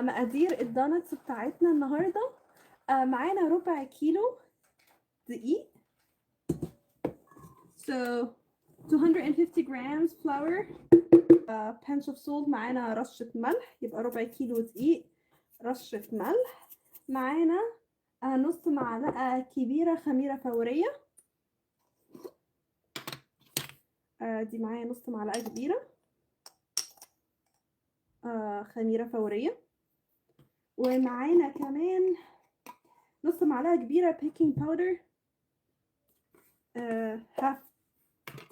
مقادير الدونتس بتاعتنا النهارده. معانا ربع كيلو دقيق. So 250 grams flour, pinch of salt. معانا رشة ملح، يبقى ربع كيلو دقيق رشة ملح. معانا نص معلقة كبيرة خميرة فورية. دي معايا نص معلقة كبيرة خميرة فورية. ومعانا كمان نص معلقة كبيرة بيكنج باودر، half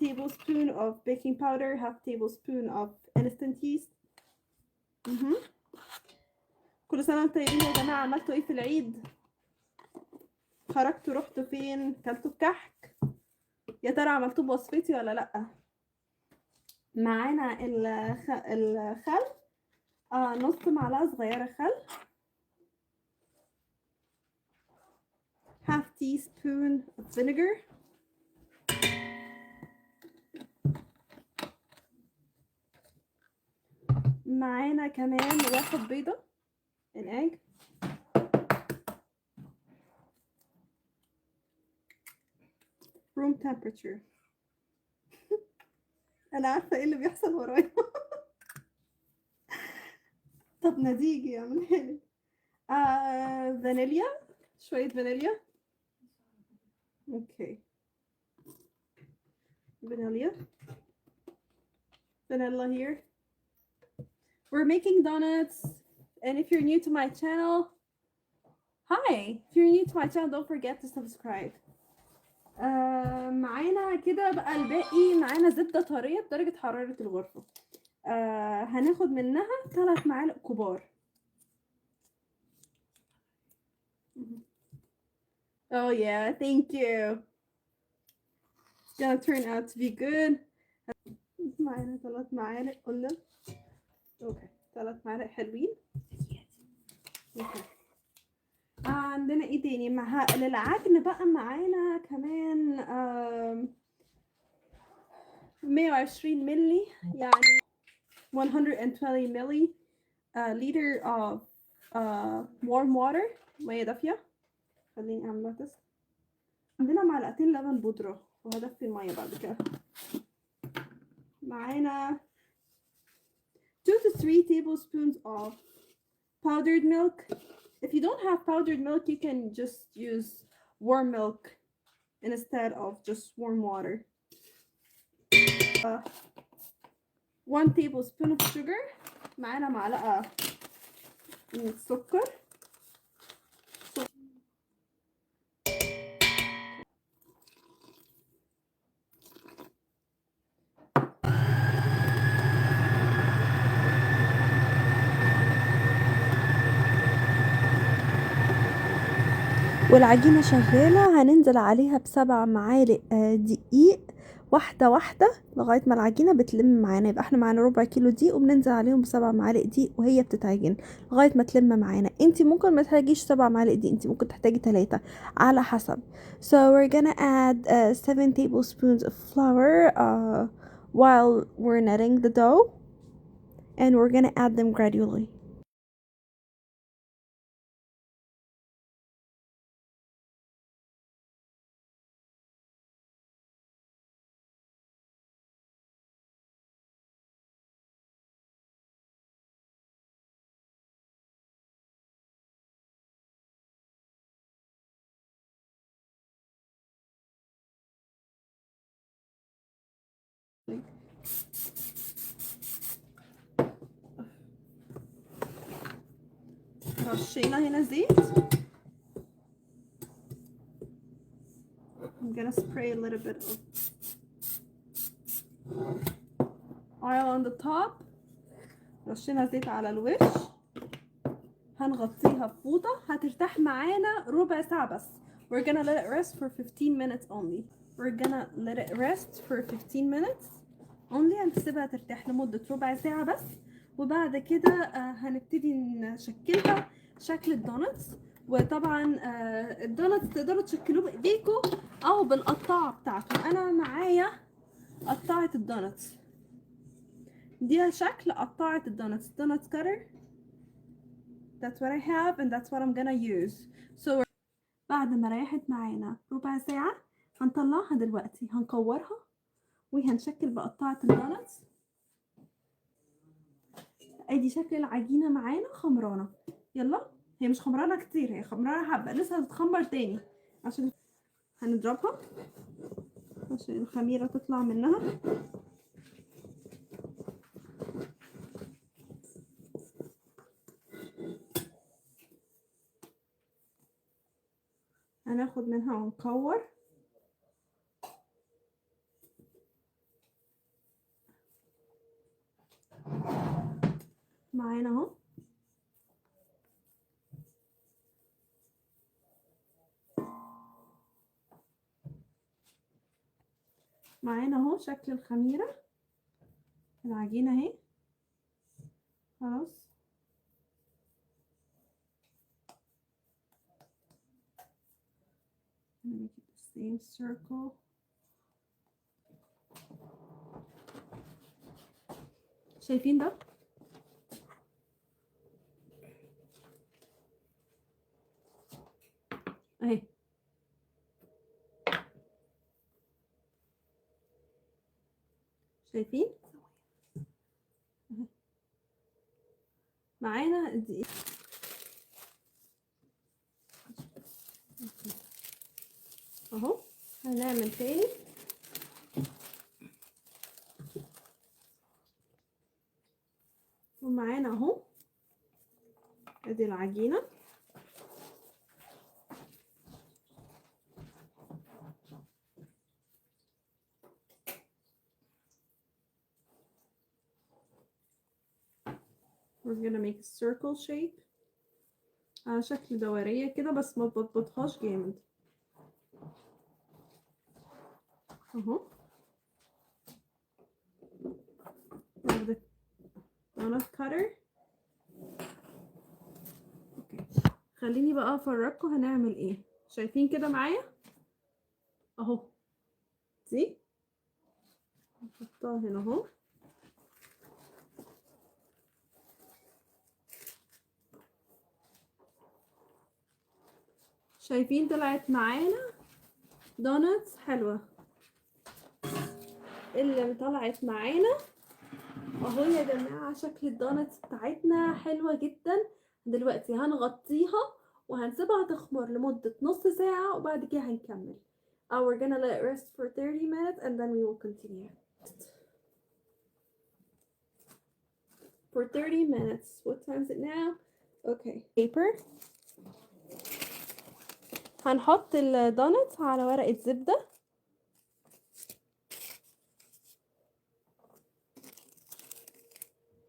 tablespoon of baking powder, half tablespoon of instant yeast. كل سنة وانتم طيبين يا جماعة. عملتوا ايه في العيد؟ خرجتوا رحتوا فين؟ كلتوا الكحك؟ يا ترى عملتوه بوصفتي ولا لأ؟ معانا الخل، نص معلقة صغيرة خل، half teaspoon of vinegar. معانا كمان واحد بيضة، an egg. room temperature. انا عارفة ايه اللي بيحصل ورايا. طب نتيجي يعملها لي. فانيليا، شوية فانيليا. اوكي، vanilla here. We're making donuts, and if you're new to my channel, hi. If you're new to my channel, don't forget to subscribe. معانا كده بقى الباقي. معانا زبدة طرية بدرجة حرارة الغرفة. هناخد منها 3 معالق كبار. Oh yeah, thank you. It's gonna turn out to be good. معانا 3 معالق قلنا. اوكي، 3 معالق حلوين. اوكي. عندنا ايه تاني للعجن بقى؟ معانا كمان 120 ملي، يعني 120 ملي liter of warm water، مية دافية. خليني اعمل تست. عندنا معلقتين لبن بودرة، وهدفي المية بعد كده. معانا 2 to 3 tablespoons of powdered milk. If you don't have powdered milk, you can just use warm milk instead of just warm water. 1 tablespoon of sugar. معانا معلقة من السكر. والعجينة شغالة هننزل عليها ب7 معالق دقيق، واحدة واحدة لغاية ما العجينة بتلم معانا. يبقى احنا معانا ربع كيلو دقيق وبننزل عليهم ب7 معالق دقيق وهي بتتعجن لغاية ما تلم معانا. انتي ممكن ما تحتاجيش 7 معالق دقيق، انتي ممكن تحتاجي 3 على حسب. So we're gonna add 7 tablespoons of flour while we're kneading the dough, and we're gonna add them gradually. رشينا هنا زيت. I'm gonna spray a little bit of oil on the top. رشينا زيت على الوش. هنغطيها بفوطة هترتاح معانا ربع ساعة بس. We're gonna let it rest for 15 minutes only. We're gonna let it rest for 15 minutes only. هنسيبها ترتاح لمدة ربع ساعة بس، وبعد كده هنبتدي نشكلها شكل الدونتس. وطبعا الدونتس تقدروا تشكلوه بايديكم او بالقطاعة بتاعته. انا معايا قطاعة الدونتس، دي شكل قطاعة الدونتس، دونت كاتر. That's what I have and that's what I'm gonna use. So بعد ما ريحت معانا ربع ساعة هنطلعها دلوقتي، هنكورها وهنشكل بقطعة الدونتس. ادي شكل العجينة معانا خمرانة. يلا، هي مش خمرانة كتير، هي خمرانة حبة، لسه هتتخمر تاني عشان هنضربها عشان الخميرة تطلع منها. هناخد منها ونكور. معانا اهو معانا اهو شكل الخميرة، العجينة اهي خلاص. make it the same circle. شايفين ده؟ اهي شايفين؟ معانا الدقيق اهو. هنعمل تاني ومعانا اهو ادي العجينة. we're gonna make a circle shape على شكل دورية كده، بس ما تبططهاش جامد اهو. ناخد donut cutter. اوكي، خليني بقى افرجكم هنعمل ايه. شايفين كده معايا اهو، دي نحطها هنا اهو. شايفين طلعت معانا دونتس حلوة. اللي طلعت معانا اهو يا جماعة، شكل الدونتس بتاعتنا حلوة جدا. دلوقتي هنغطيها وهنسيبها تخمر لمدة نص ساعة وبعد كده هنكمل. we're gonna let it rest for 30 minutes and then we will continue. For 30 minutes. What time is it now? Okay. Paper. هنحط الدونتس على ورقة زبدة.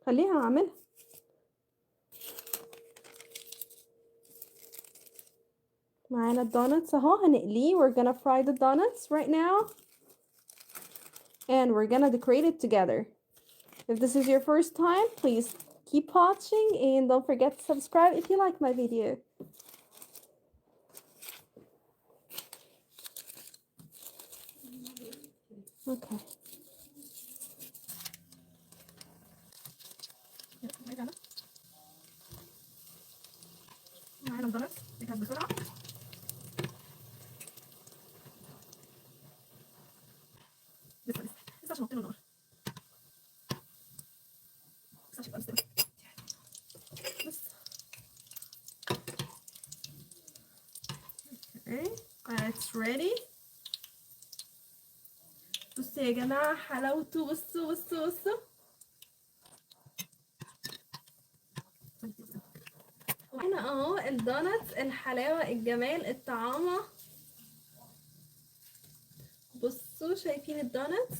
خليها اعملها. معانا الدونتس اهو هنقليه. we're gonna fry the donuts right now and we're gonna decorate it together. If this is your first time, please keep watching and don't forget to subscribe if you like my video. Okay. معانا الدونتس نجهز بسرعة. لسه عشان نحط له نار. بس عشان يبقى مستوي. بس. Okay, it's ready. بصوا يا جماعة حلاوته، بصوا بصوا بصوا. هنا اهو الدونتس، الحلاوة، الجمال، الطعامة. بصوا شايفين الدونتس؟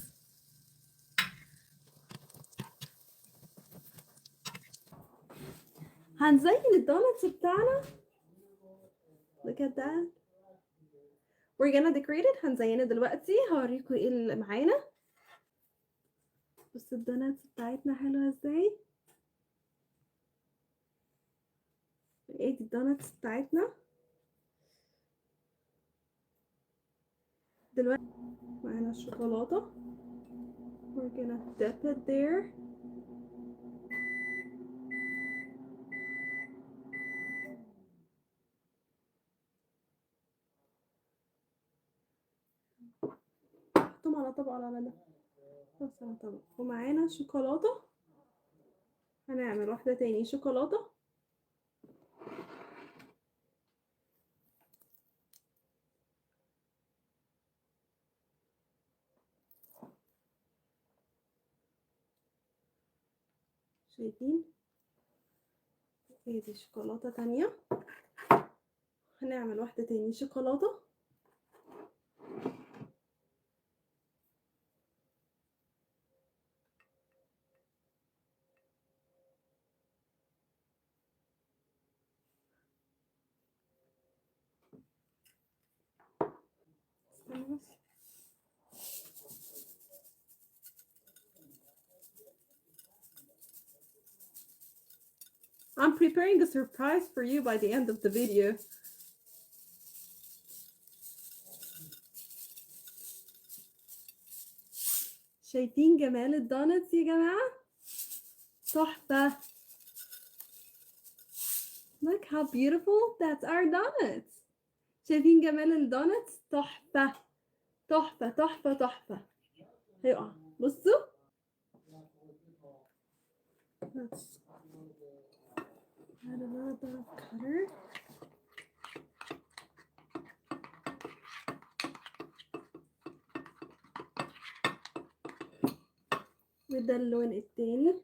هنزين الدونتس بتاعنا. Look at that. We're gonna decorate it. هنزينه دلوقتي. هوريكم ايه اللي معانا. بصوا الدونتس بتاعتنا حلوة ازاي. ايه دي الدونتس بتاعتنا دلوقتي. معانا الشوكولاتة. We're gonna dip it there. طبق على ده، بس على طبق. ومعانا شوكولاتة، هنعمل واحدة تاني شوكولاتة. شايفين؟ ادي شوكولاتة تانية، هنعمل واحدة تاني شوكولاتة. استنى بس. I'm preparing a surprise for you by the end of the video. شايفين جمال الدونتس يا جماعة؟ تحفة. Look how beautiful. That's our donuts. شايفين جمال الدونتس؟ تحفة تحفة تحفة تحفة. هيقع، بصوا. Let's add a little bit of color. وده اللون التاني.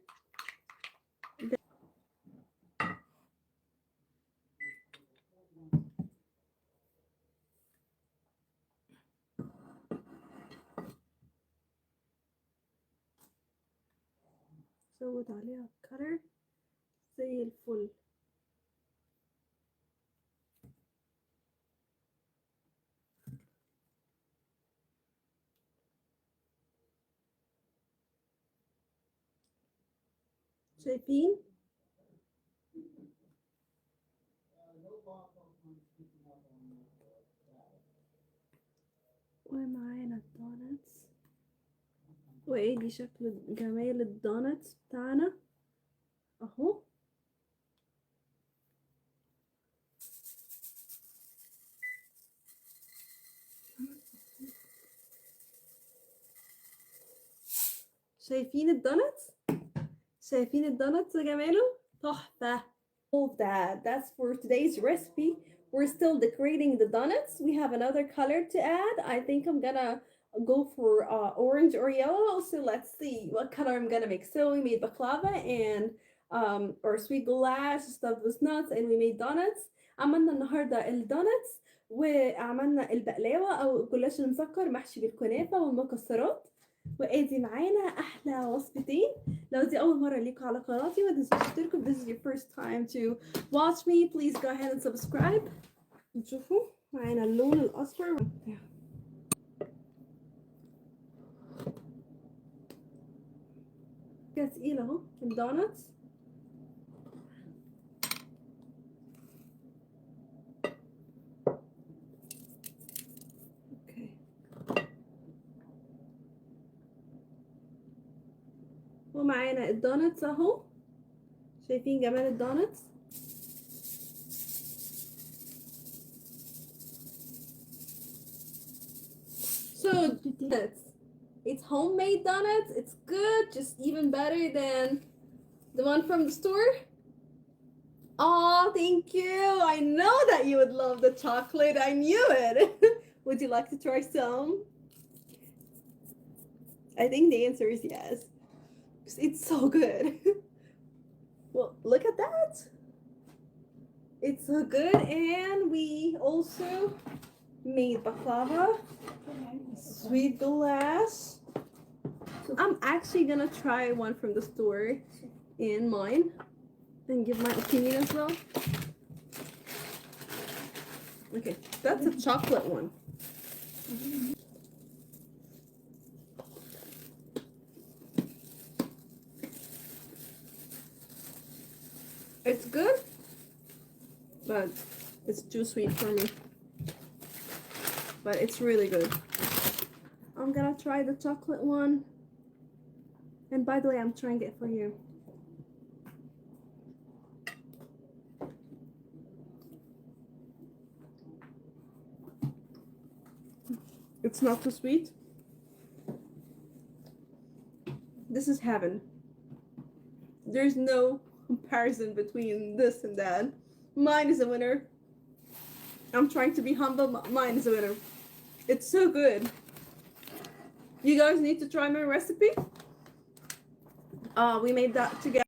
زود عليها color زي الفل. شايفين؟ ومعانا الدونتس، وايه دي شكل جمال الدونتس بتاعنا اهو. شايفين الدونتس؟ شايفين الدونتس جماله؟ تحفة. That's for today's recipe. We're still decorating the donuts. We have another color to add. I think I'm gonna go for orange or yellow. So let's see what color I'm gonna make. So we made baklava and or sweet goulash stuffed with nuts, and we made donuts. عملنا النهارده الدونتس، وعملنا البقلاوة أو الجلاش المسكر محشي بالكنافة والمكسرات. وادي معانا احلى وصفتين. لو دي اول مره ليكوا على قناتي ما تنسوش تشتركوا. If this is your first time to watch me, please go ahead and subscribe. نشوفوا معانا اللون الاصفر. كده تقيل اهو الدونتس. اوكي، ومعانا الدونتس اهو. شايفين جمال الدونتس؟ So donuts, it's homemade donuts. It's good, just even better than the one from the store. Oh, thank you. I know that you would love the chocolate. I knew it. Would you like to try some? I think the answer is yes. It's so good. Well, look at that. It's so good. And we also made baklava, sweet goulash. I'm actually gonna try one from the store in mine and give my opinion as well. Okay, that's a chocolate one. It's good, but it's too sweet for me. But it's really good. I'm gonna try the chocolate one. And by the way, I'm trying it for you. It's not too sweet. This is heaven. There's no comparison between this and that. Mine is a winner. I'm trying to be humble. Mine is a winner. It's so good. You guys need to try my recipe. We made that together.